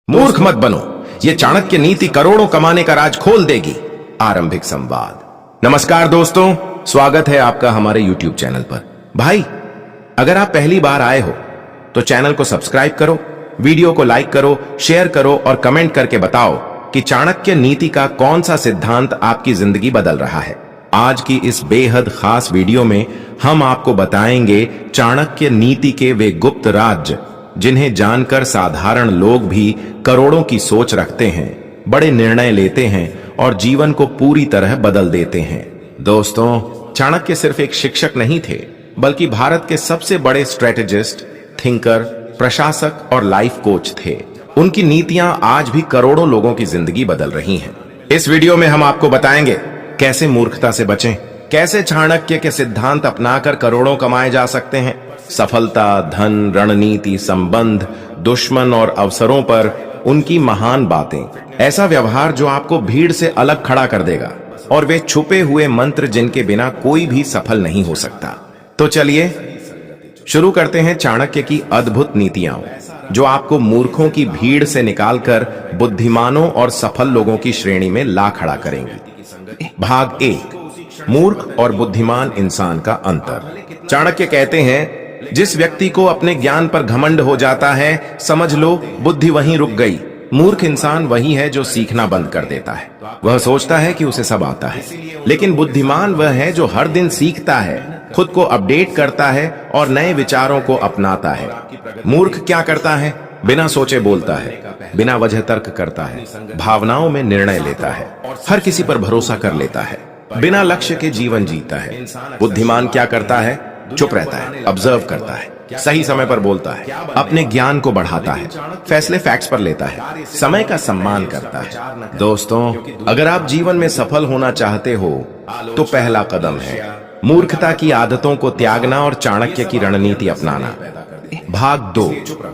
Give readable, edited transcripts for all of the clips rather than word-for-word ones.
मूर्ख मत बनो, ये चाणक्य नीति करोड़ों कमाने का राज खोल देगी। आरंभिक संवाद। नमस्कार दोस्तों, स्वागत है आपका हमारे YouTube चैनल पर। भाई, अगर आप पहली बार आए हो तो चैनल को सब्सक्राइब करो, वीडियो को लाइक करो, शेयर करो और कमेंट करके बताओ कि चाणक्य नीति का कौन सा सिद्धांत आपकी जिंदगी बदल रहा है। आज की इस बेहद खास वीडियो में हम आपको बताएंगे चाणक्य नीति के वे गुप्त राज जिन्हें जानकर साधारण लोग भी करोड़ों की सोच रखते हैं, बड़े निर्णय लेते हैं और जीवन को पूरी तरह बदल देते हैं। दोस्तों, चाणक्य सिर्फ एक शिक्षक नहीं थे, बल्कि भारत के सबसे बड़े स्ट्रेटेजिस्ट, थिंकर, प्रशासक और लाइफ कोच थे। उनकी नीतियां आज भी करोड़ों लोगों की जिंदगी बदल रही हैं। इस वीडियो में हम आपको बताएंगे कैसे मूर्खता से बचें, कैसे चाणक्य के सिद्धांत अपनाकर करोड़ों कमाए जा सकते हैं। सफलता, धन, रणनीति, संबंध, दुश्मन और अवसरों पर उनकी महान बातें, ऐसा व्यवहार जो आपको भीड़ से अलग खड़ा कर देगा, और वे छुपे हुए मंत्र जिनके बिना कोई भी सफल नहीं हो सकता। तो चलिए शुरू करते हैं चाणक्य की अद्भुत नीतियां, जो आपको मूर्खों की भीड़ से निकालकर बुद्धिमानों और सफल लोगों की श्रेणी में ला खड़ा करेंगी। भाग 1, मूर्ख और बुद्धिमान इंसान का अंतर। चाणक्य कहते हैं, जिस व्यक्ति को अपने ज्ञान पर घमंड हो जाता है, समझ लो बुद्धि वहीं रुक गई। मूर्ख इंसान वही है जो सीखना बंद कर देता है। वह सोचता है कि उसे सब आता है, लेकिन बुद्धिमान वह है जो हर दिन सीखता है, खुद को अपडेट करता है और नए विचारों को अपनाता है। मूर्ख क्या करता है? बिना सोचे बोलता है, बिना वजह तर्क करता है, भावनाओं में निर्णय लेता है, हर किसी पर भरोसा कर लेता है, बिना लक्ष्य के जीवन जीता है। बुद्धिमान क्या करता है? चुप रहता है, ऑब्जर्व करता है, सही समय पर बोलता है, अपने ज्ञान को बढ़ाता है, फैसले फैक्ट्स पर लेता है, समय का सम्मान करता है। दोस्तों, अगर आप जीवन में सफल होना चाहते हो तो पहला कदम है मूर्खता की आदतों को त्यागना और चाणक्य की रणनीति अपनाना। भाग 2,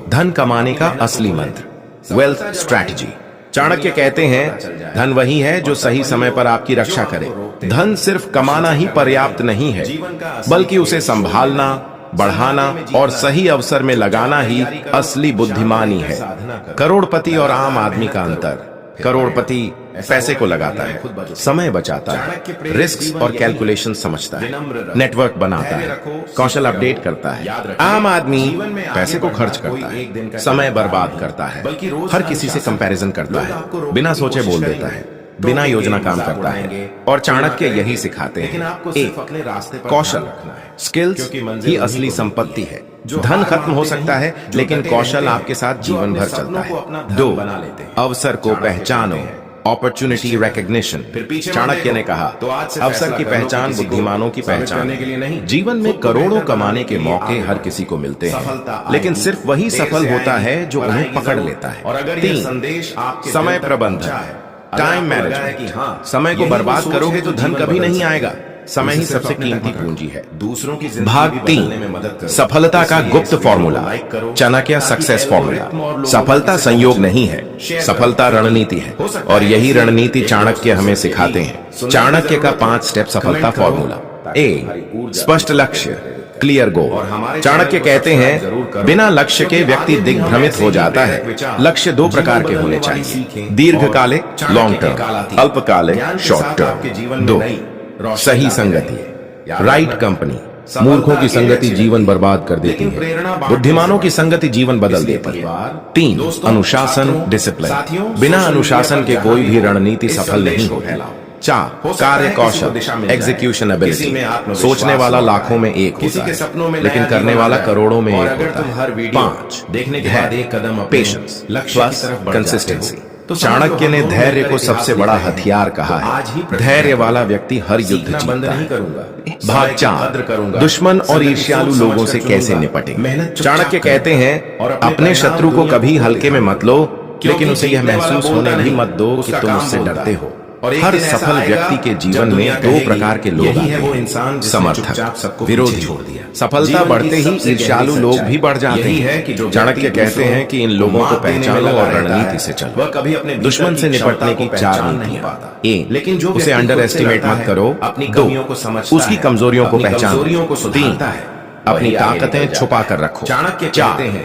धन कमाने का असली मंत्र, वेल्थ स्ट्रैटेजी। चाणक्य कहते हैं, धन वही है जो सही समय पर आपकी रक्षा करे। धन सिर्फ कमाना ही पर्याप्त नहीं है, बल्कि उसे संभालना, बढ़ाना और सही अवसर में लगाना ही असली बुद्धिमानी है। करोड़पति और आम आदमी का अंतर। करोड़पति पैसे को लगाता है, समय बचाता है, रिस्क और कैलकुलेशन समझता है, नेटवर्क बनाता है, कौशल अपडेट करता है। आम आदमी पैसे को खर्च करता है, समय बर्बाद करता है, हर किसी से कंपैरिजन करता है, बिना सोचे बोल देता है, बिना योजना काम करता है। और चाणक्य यही सिखाते हैं। 1, कौशल, स्किल्स ही असली संपत्ति है। धन खत्म हो सकता है, लेकिन कौशल आपके साथ जीवन भर चलता है। 2, अवसर को पहचानो, अपॉर्चुनिटी रिकॉग्निशन। चाणक्य ने कहा, अवसर की पहचान बुद्धिमानों की पहचान है। जीवन में करोड़ों कमाने के मौके हर किसी को मिलते हैं, लेकिन सिर्फ वही सफल होता है जो उन्हें पकड़ लेता है। 3, समय प्रबंधन, टाइम मैनेजमेंट। समय को बर्बाद करोगे तो धन कभी नहीं आएगा। समय ही सबसे कीमती पूंजी है। दूसरों की भाग 3, सफलता का गुप्त फॉर्मूला, चाणक्य सक्सेस फॉर्मूला। सफलता संयोग नहीं है, सफलता रणनीति है, और यही रणनीति चाणक्य हमें सिखाते हैं। चाणक्य का 5 स्टेप सफलता फॉर्मूला। A, स्पष्ट लक्ष्य, क्लियर गोल। चाणक्य कहते हैं, बिना लक्ष्य के व्यक्ति दिग्भ्रमित हो जाता है। लक्ष्य 2 प्रकार के होने चाहिए, दीर्घकालिक लॉन्ग टर्म, अल्पकालिक शॉर्ट टर्म। 2, सही संगति, राइट कंपनी। मूर्खों की संगति जीवन बर्बाद कर देती है, बुद्धिमानों की संगति जीवन बदल देती है। 3, अनुशासन, डिसिप्लिन। बिना अनुशासन के कोई भी रणनीति सफल नहीं होगी। 4, कार्य कौशल, एग्जीक्यूशन एबिलिटी। सोचने वाला लाखों में एक होता है, लेकिन करने वाला करोड़ों में एक होता है। 5, धैर्य, पेशेंस प्लस कंसिस्टेंसी। तो चाणक्य ने धैर्य को सबसे बड़ा हथियार कहा है। धैर्य वाला व्यक्ति हर युद्ध जीतता है। भाग 4, दुश्मन और ईर्ष्यालु लोगों से कैसे निपटें। चाणक्य कहते हैं, अपने शत्रु को कभी हल्के में मत लो, लेकिन उसे यह महसूस होने नहीं मत दो कि तुम उससे डरते हो। हर सफल व्यक्ति के जीवन में 2 प्रकार के लोग आते हैं, समर्थक, विरोधी। सफलता बढ़ते ही ईर्ष्यालु लोग भी बढ़ जाते हैं। चाणक्य कहते हैं कि इन लोगों को पहचानो और रणनीति से चलो। दुश्मन से निपटने की 4 नीतियां। A, उसे अंडर एस्टिमेट मत करो। 2, उसकी कमजोरियों को पहचानो। 3, अपनी ताकतें छुपा कर रखो। चाणक्य कहते हैं,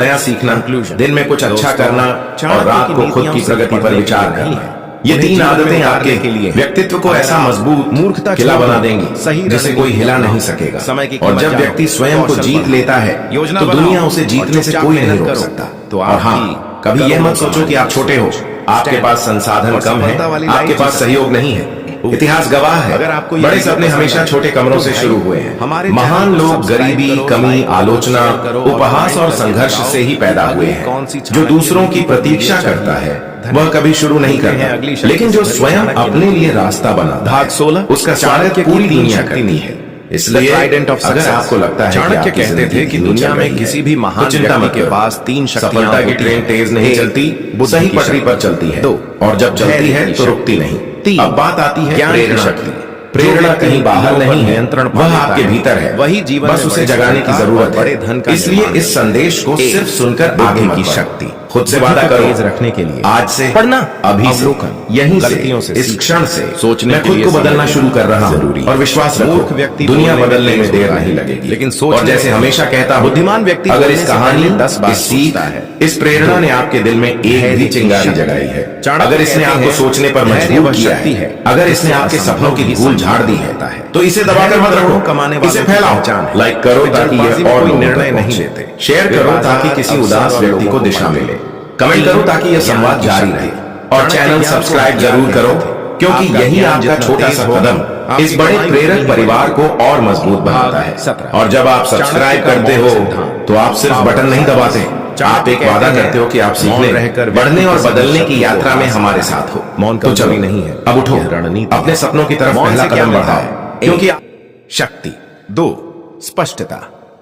नया सीखना, दिन में कुछ अच्छा करना और रात को खुद की प्रगति पर विचार करना। ये तीन आदतें आपके व्यक्तित्व को ऐसा मजबूत मूर्खता किला छोड़ बना कर देंगी सही जिसे कोई हिला नहीं सकेगा। समय की और कीमत जब जानो व्यक्ति स्वयं और को संभल जीत लो। लेता है योजना तो बनाओ दुनिया उसे और जीतने से चुपचाप कोई नहीं मेहनत रोक करो, सकता। तो और आपकी हाँ, कभी करोड़ों यह मत सोचो कि आप छोटे हो, आपके पास संसाधन और कम है, सफलता वाली आपके लाइफ पास जी सहयोग नहीं है। इतिहास गवाह है, अगर आपको ये बड़े वीडियो सपने पसंद हमेशा आए, छोटे कमरों तो से भाई, शुरू हुए हैं। हमारे महान चैनल को लोग सब्सक्राइब गरीबी, करो, कमी, लाइक करो, आलोचना, शेयर करो और उपहास कमेंट और करके संघर्ष बताओ से ही पैदा कि हुए अगली हैं। कौन सी जो चाणक्य दूसरों की नीति प्रतीक्षा चाहिए। करता है वह कभी शुरू नहीं मिलते हैं करता, अगली शक्ति लेकिन जो से भरी स्वयं चाणक्य अपने नीति। लिए रास्ता बनाता भाग है 16, उसका स्वागत चाणक्य की पूरी तीन दुनिया शक्ति करती है। इसलिए Trident of अगर success। आपको लगता है कि चाणक्य आपकी कहते जिंदगी थे कि धीमी दुनिया चल में रही किसी है, भी महान तो चिंता व्यक्ति मत के करो। पास तीन शक्तियां सफलता की होती ट्रेन हैं। तेज नहीं एक, चलती, बुद्धि सही की पटरी शक्ति। पर चलती है। दो, और जब चलती धैर्य है की तो शक्ति। रुकती नहीं। तीन, अब बात आती है ज्ञान की प्रेरणा शक्ति। की। प्रेरणा कहीं बाहर नहीं है, नियंत्रण वह आपके भीतर है, वही जीवन बस में उसे बड़े जगाने की सफलता जरूरत और बड़े धन है। का इसलिए निर्माण इस संदेश को एक सिर्फ सुनकर बुद्धि आगे मत की बढ़ो। शक्ति, खुद से बुद्धि वादा को करो तेज रखने के लिए आज से, पढ़ना, अभी से, अवलोकन, यहीं गलतियों से, से इस सीखना, क्षण से सोचने मैं के खुद लिए को बदलना समय शुरू कर रहा हूं जरूरी और विश्वास मूर्ख रखो व्यक्ति दुनिया बोलने में बदलने में तेज देर होता नहीं है, लगेगी। लेकिन और सोचने जैसे में हमेशा कहता हूं, बुद्धिमान व्यक्ति अगर बोलने इस से कहानी, पहले 10 बार इस सीख, सोचता है। इस प्रेरणा ने आपके दिल में एक भी चिंगारी जगाई है, अगर इसने आपको सोचने पर मजबूर किया है, अगर इसने आपके सपनों की धूल झाड़ दी है, तो इसे दबाकर मत रखो, कमाने वालों इसे की फैलाओ, पहचान है। लाइक करो ताकि जल्दबाजी यह में और कोई लोगों निर्णय तक नहीं पहुंचे। लेते। शेयर वे करो बाजार, ताकि किसी अवसर उदास और व्यक्ति लोगों को को दिशा पढ़ते मिले। हैं। कमेंट करो ताकि यह ज्ञान संवाद की जारी शक्ति। रहे और चाणक्य चैनल ज्ञान को सब्सक्राइब ज्ञान जरूर कहते करो, थे। क्योंकि आपका यही ज्ञान आपका जितना छोटा तेज सा होगा, कदम आपकी इस बड़े कमाई प्रेरक उतनी ही परिवार को बढ़ेगी। और मजबूत बनाता भाग है। 17। और जब आप सब्सक्राइब चाणक्य का करते मौन हो सिद्धांत। तो आप सिर्फ बटन नहीं दबाते, आप एक वादा करते हो कि आप सीखने, बढ़ने और बदलने की यात्रा में हमारे साथ हो। मौन तो चलो कमजोरी नहीं है, अब उठो, यह रणनीति अपने है। सपनों की तरफ मौन पहला से क्या कदम मिलता बढ़ाओ, है? क्योंकि एक, शक्ति, 2 स्पष्टता,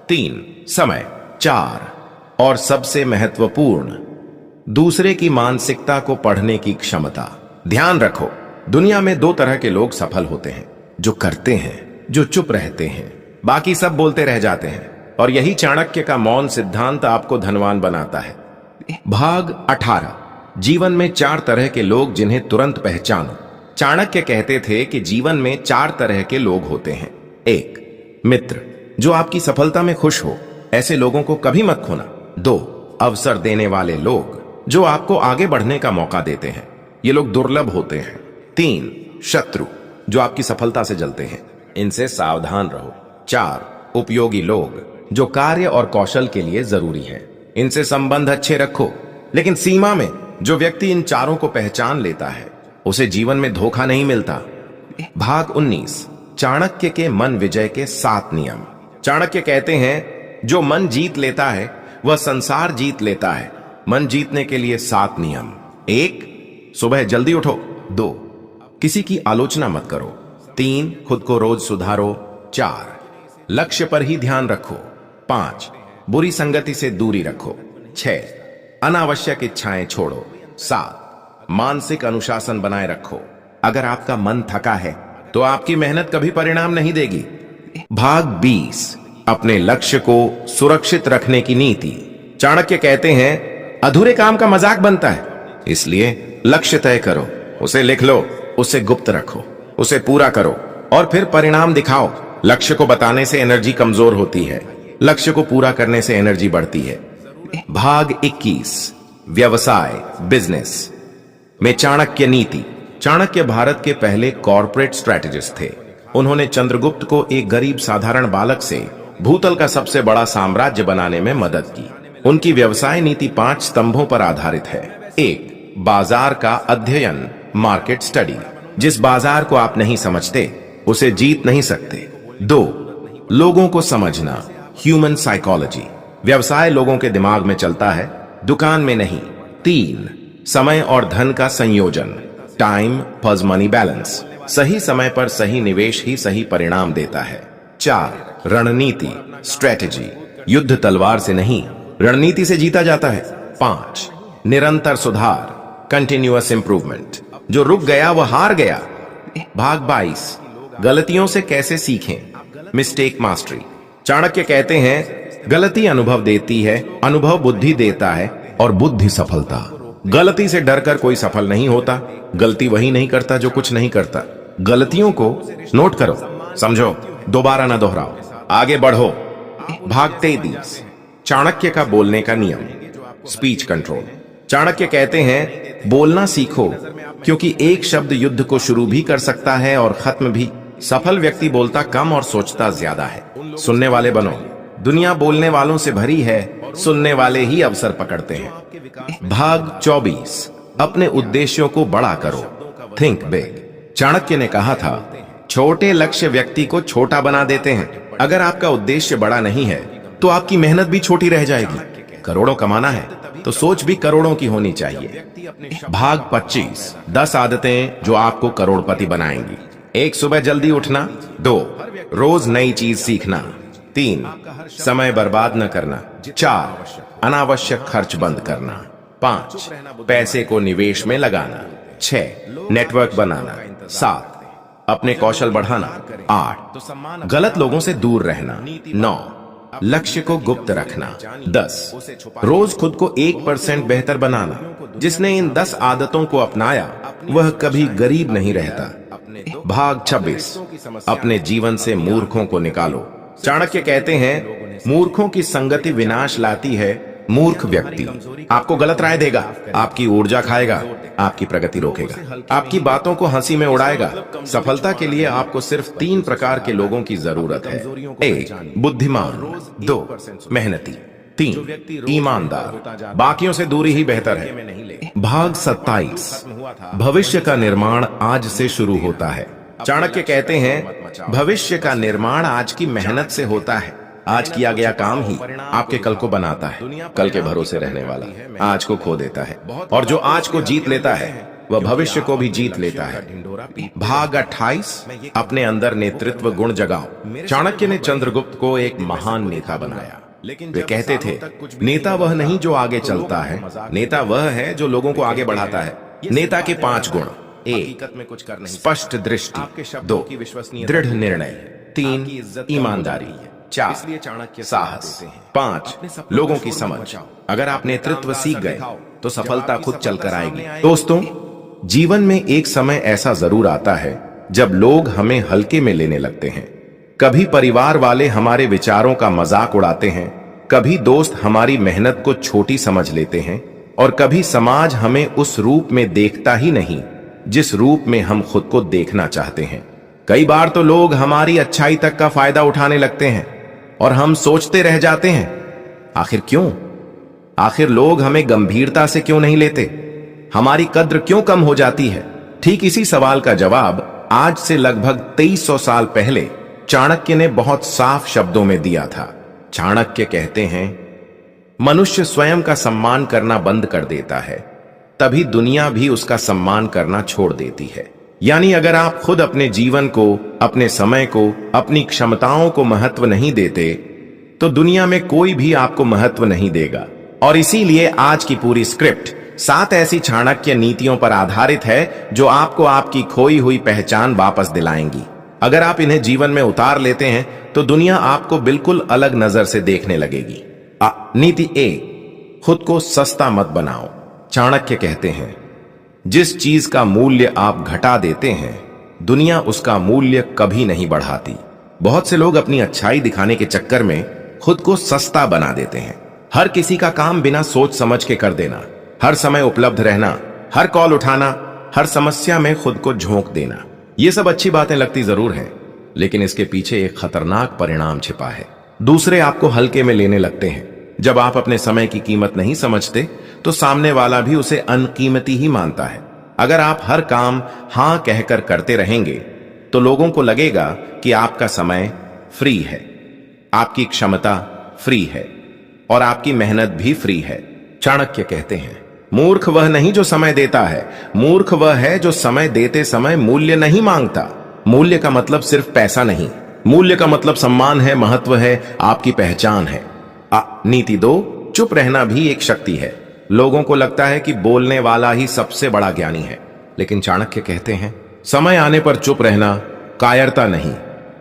3 समय, 4 और सबसे महत्वपूर्ण दूसरे की मानसिकता को पढ़ने की क्षमता। ध्यान रखो, दुनिया में 2 तरह के लोग सफल होते हैं, जो करते हैं, जो चुप रहते हैं, बाकी सब बोलते रह जाते हैं। और यही चाणक्य का मौन सिद्धांत आपको धनवान बनाता है। भाग 18। जीवन में 4 तरह के लोग जिन्हें तुरंत पहचानो। चाणक्य कहते थे कि जीवन में 4 तरह के लोग होते हैं। 1 मित्र, जो आपकी सफलता में खुश हो, ऐसे लोगों को कभी मत खोना। 2 अवसर देने वाले लोग, जो आपको आगे बढ़ने का मौका देते हैं, ये लोग दुर्लभ होते हैं। 3 शत्रु, जो आपकी सफलता से जलते हैं, इनसे सावधान रहो। 4 उपयोगी लोग, जो कार्य और कौशल के लिए जरूरी है, इनसे संबंध अच्छे रखो, लेकिन सीमा में। जो व्यक्ति इन चारों को पहचान लेता है, उसे जीवन में धोखा नहीं मिलता। भाग 19। चाणक्य के मन विजय के 7 नियम। चाणक्य कहते हैं, जो मन जीत लेता है वह संसार जीत लेता है। मन जीतने के लिए 7 नियम। 1 सुबह जल्दी उठो। 2 किसी की आलोचना मत करो। 3 खुद को रोज सुधारो। 4 लक्ष्य पर ही ध्यान रखो। 5 बुरी संगति से दूरी रखो। 6 अनावश्यक इच्छाएं छोड़ो। 7 मानसिक अनुशासन बनाए रखो। अगर आपका मन थका है तो आपकी मेहनत कभी परिणाम नहीं देगी। भाग 20। अपने लक्ष्य को सुरक्षित रखने की नीति। चाणक्य कहते हैं, अधूरे काम का मजाक बनता है, इसलिए लक्ष्य तय करो, उसे लिख लो, उसे गुप्त रखो, उसे पूरा करो और फिर परिणाम दिखाओ। लक्ष्य को बताने से एनर्जी कमजोर होती है, लक्ष्य को पूरा करने से एनर्जी बढ़ती है। भाग 21। व्यवसाय, बिजनेस में चाणक्य नीति। चाणक्य भारत के पहले कॉर्पोरेट स्ट्रेटेजिस्ट थे। उन्होंने चंद्रगुप्त को एक गरीब साधारण बालक से भूतल का सबसे बड़ा साम्राज्य बनाने में मदद की। उनकी व्यवसाय नीति 5 स्तंभों पर आधारित है। 1 बाजार का अध्ययन, मार्केट स्टडी। जिस बाजार को आप नहीं समझते, उसे जीत नहीं सकते। 2 लोगों को समझना, ह्यूमन साइकोलॉजी। व्यवसाय लोगों के दिमाग में चलता है, दुकान में नहीं। 3 समय और धन का संयोजन, टाइम प्लस मनी बैलेंस। सही समय पर सही निवेश ही सही परिणाम देता है। 4 रणनीति, स्ट्रेटेजी। युद्ध तलवार से नहीं, रणनीति से जीता जाता है। 5 निरंतर सुधार, कंटिन्यूअस इंप्रूवमेंट। जो रुक गया वो हार गया। भाग 22। गलतियों से कैसे सीखें, मिस्टेक मास्टरी। चाणक्य कहते हैं, गलती अनुभव देती है, अनुभव बुद्धि देता है और बुद्धि सफलता। गलती से डरकर कोई सफल नहीं होता। गलती वही नहीं करता जो कुछ नहीं करता। गलतियों को नोट करो, समझो, दोबारा ना दोहराओ, आगे बढ़ो। भाग 23। चाणक्य का बोलने का नियम, स्पीच कंट्रोल। चाणक्य कहते हैं, बोलना सीखो, क्योंकि एक शब्द युद्ध को शुरू भी कर सकता है और खत्म भी। सफल व्यक्ति बोलता कम और सोचता ज्यादा है। सुनने वाले बनो, दुनिया बोलने वालों से भरी है, सुनने वाले ही अवसर पकड़ते हैं। भाग 24। अपने उद्देश्यों को बड़ा करो, थिंक बिग। चाणक्य ने कहा था, छोटे लक्ष्य व्यक्ति को छोटा बना देते हैं। अगर आपका उद्देश्य बड़ा नहीं है तो आपकी मेहनत भी छोटी रह जाएगी। करोड़ों कमाना है तो सोच भी करोड़ों की होनी चाहिए। भाग 25। 10 आदतें जो आपको करोड़पति बनाएंगी। 1 सुबह जल्दी उठना। 2 रोज नई चीज सीखना। 3 समय बर्बाद न करना। 4 अनावश्यक खर्च बंद करना। 5 पैसे को निवेश में लगाना। 6 नेटवर्क बनाना। 7 अपने कौशल बढ़ाना। 8 गलत लोगों से दूर रहना। 9 लक्ष्य को गुप्त रखना। 10 रोज खुद को 1% बेहतर बनाना। जिसने इन 10 आदतों को अपनाया वह कभी गरीब नहीं रहता। भाग 26 अपने जीवन से मूर्खों को निकालो। चाणक्य कहते हैं मूर्खों की संगति विनाश लाती है। मूर्ख व्यक्ति आपको गलत राय देगा, आपकी ऊर्जा खाएगा, आपकी प्रगति रोकेगा, आपकी बातों को हंसी में उड़ाएगा। सफलता के लिए आपको सिर्फ 3 प्रकार के लोगों की जरूरत है। 1 बुद्धिमान, 2 मेहनती, 3 ईमानदार। बाकियों से दूरी ही बेहतर है। भाग 27 भविष्य का निर्माण आज से शुरू होता है। चाणक्य कहते हैं भविष्य का निर्माण आज की मेहनत से होता है। आज किया गया काम ही आपके कल को बनाता है। कल के भरोसे रहने वाला आज को खो देता है, और जो आज को जीत लेता है वह भविष्य को भी जीत लेता है। भाग 28 अपने अंदर नेतृत्व गुण जगाओ। चाणक्य ने चंद्रगुप्त को एक महान नेता बनाया। वे कहते थे नेता वह नहीं जो आगे चलता है, नेता वह है जो लोगों को आगे बढ़ाता है। नेता के 5 गुण। 1 स्पष्ट दृष्टि, 2 दृढ़ निर्णय, 3 ईमानदारी, 4 साहस, 5 लोगों की समझ। अगर आप नेतृत्व सीख गए तो सफलता खुद चलकर आएगी। दोस्तों, जीवन में एक समय ऐसा जरूर आता है जब लोग हमें हल्के में लेने लगते हैं। कभी परिवार वाले हमारे विचारों का मजाक उड़ाते हैं, कभी दोस्त हमारी मेहनत को छोटी समझ लेते हैं, और कभी समाज हमें उस रूप में देखता ही नहीं जिस रूप में हम खुद को देखना चाहते हैं। कई बार तो लोग हमारी अच्छाई तक का फायदा उठाने लगते हैं और हम सोचते रह जाते हैं आखिर क्यों? आखिर लोग हमें गंभीरता से क्यों नहीं लेते? हमारी कद्र क्यों कम हो जाती है? ठीक इसी सवाल का जवाब आज से लगभग 2300 साल पहले चाणक्य ने बहुत साफ शब्दों में दिया था। चाणक्य कहते हैं मनुष्य स्वयं का सम्मान करना बंद कर देता है, तभी दुनिया भी उसका सम्मान करना छोड़ देती है। यानी अगर आप खुद अपने जीवन को, अपने समय को, अपनी क्षमताओं को महत्व नहीं देते तो दुनिया में कोई भी आपको महत्व नहीं देगा। और इसीलिए आज की पूरी स्क्रिप्ट 7 ऐसी चाणक्य नीतियों पर आधारित है जो आपको आपकी खोई हुई पहचान वापस दिलाएंगी। अगर आप इन्हें जीवन में उतार लेते हैं तो दुनिया आपको बिल्कुल अलग नजर से देखने लगेगी। नीति 1 खुद को सस्ता मत बनाओ। चाणक्य कहते हैं जिस चीज का मूल्य आप घटा देते हैं दुनिया उसका मूल्य कभी नहीं बढ़ाती। बहुत से लोग अपनी अच्छाई दिखाने के चक्कर में खुद को सस्ता बना देते हैं। हर किसी का काम बिना सोच समझ के कर देना, हर समय उपलब्ध रहना, हर कॉल उठाना, हर समस्या में खुद को झोंक देना। ये सब अच्छी बातें लगती जरूर हैं, लेकिन इसके पीछे एक खतरनाक परिणाम छिपा है। दूसरे आपको हल्के में लेने लगते हैं। जब आप अपने समय की कीमत नहीं समझते तो सामने वाला भी उसे अनकीमती ही मानता है। अगर आप हर काम हां कहकर करते रहेंगे तो लोगों को लगेगा कि आपका समय फ्री है, आपकी क्षमता फ्री है और आपकी मेहनत भी फ्री है। चाणक्य कहते हैं मूर्ख वह नहीं जो समय देता है, मूर्ख वह है जो समय देते समय मूल्य नहीं मांगता। मूल्य का मतलब सिर्फ पैसा नहीं, मूल्य का मतलब सम्मान है, महत्व है, आपकी पहचान है। नीति 2 चुप रहना भी एक शक्ति है। लोगों को लगता है कि बोलने वाला ही सबसे बड़ा ज्ञानी है, लेकिन चाणक्य कहते हैं समय आने पर चुप रहना कायरता नहीं,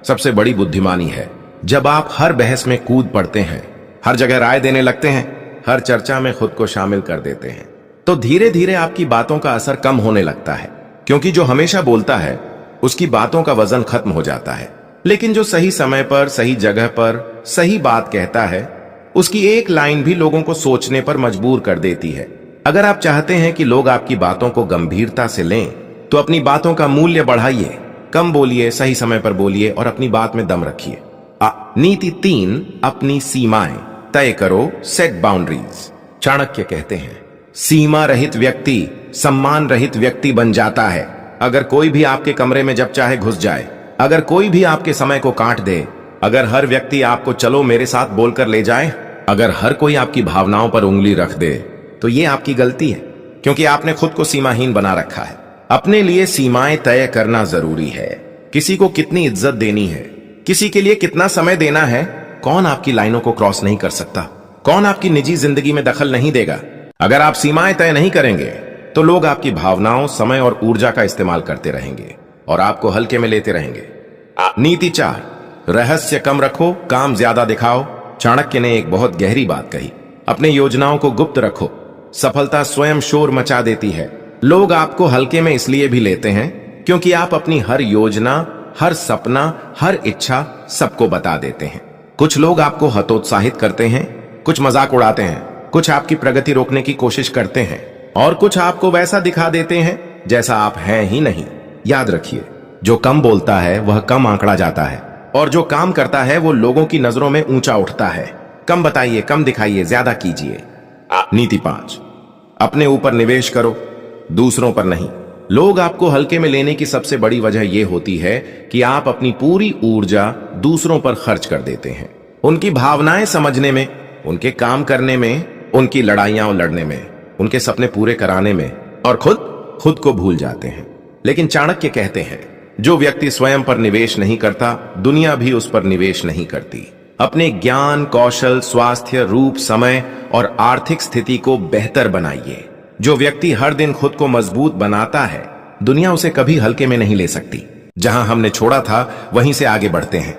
सबसे बड़ी बुद्धिमानी है। जब आप हर बहस में कूद पड़ते हैं, हर जगह राय देने लगते हैं, हर चर्चा में खुद को शामिल कर देते हैं, तो धीरे धीरे आपकी बातों का असर कम होने लगता है, क्योंकि जो हमेशा बोलता है उसकी बातों का वजन खत्म हो जाता है। लेकिन जो सही समय पर, सही जगह पर सही बात कहता है, उसकी एक लाइन भी लोगों को सोचने पर मजबूर कर देती है। अगर आप चाहते हैं कि लोग आपकी बातों को गंभीरता से लें तो अपनी बातों का मूल्य बढ़ाइए, कम बोलिए, सही समय पर बोलिए और अपनी बात में दम रखिए। नीति 3 अपनी सीमाएं तय करो, सेट बाउंड्रीज। चाणक्य कहते हैं सीमा रहित व्यक्ति सम्मान रहित व्यक्ति बन जाता है। अगर कोई भी आपके कमरे में जब चाहे घुस जाए, अगर कोई भी आपके समय को काट दे, अगर हर व्यक्ति आपको चलो मेरे साथ बोलकर ले जाए, अगर हर कोई आपकी भावनाओं पर उंगली रख दे, तो ये आपकी गलती है, क्योंकि आपने खुद को सीमाहीन बना रखा है। अपने लिए सीमाएं तय करना जरूरी है। किसी को कितनी इज्जत देनी है, किसी के लिए कितना समय देना है, कौन आपकी लाइनों को क्रॉस नहीं कर सकता, कौन आपकी निजी जिंदगी में दखल नहीं देगा। अगर आप सीमाएं तय नहीं करेंगे तो लोग आपकी भावनाओं, समय और ऊर्जा का इस्तेमाल करते रहेंगे। और आपको हल्के में लेते रहेंगे। नीति 4, रहस्य कम रखो, काम ज्यादा दिखाओ। चाणक्य ने एक बहुत गहरी बात कही, अपने योजनाओं को गुप्त रखो। सफलता स्वयं शोर मचा देती है। लोग आपको हल्के में इसलिए भी लेते हैं क्योंकि आप अपनी हर योजना, हर सपना, हर इच्छा सबको बता देते हैं। कुछ लोग आपको हतोत्साहित करते हैं, कुछ मजाक उड़ाते हैं, कुछ आपकी प्रगति रोकने की कोशिश करते हैं और कुछ आपको वैसा दिखा देते हैं जैसा आप हैं ही नहीं। याद रखिए, जो कम बोलता है वह कम आंकड़ा जाता है और जो काम करता है वो लोगों की नजरों में ऊंचा उठता है। कम बताइए, कम दिखाइए, ज्यादा कीजिए। नीति 5, अपने ऊपर निवेश करो, दूसरों पर नहीं। लोग आपको हल्के में लेने की सबसे बड़ी वजह यह होती है कि आप अपनी पूरी ऊर्जा दूसरों पर खर्च कर देते हैं। उनकी भावनाएं समझने में, उनके काम करने में, उनकी लड़ाइयां लड़ने में, उनके सपने पूरे कराने में, और खुद को भूल जाते हैं। लेकिन चाणक्य कहते हैं, जो व्यक्ति स्वयं पर निवेश नहीं करता, दुनिया भी उस पर निवेश नहीं करती। अपने ज्ञान, कौशल, स्वास्थ्य, रूप, समय और आर्थिक स्थिति को बेहतर बनाइए। जो व्यक्ति हर दिन खुद को मजबूत बनाता है, दुनिया उसे कभी हल्के में नहीं ले सकती। जहां हमने छोड़ा था वहीं से आगे बढ़ते हैं।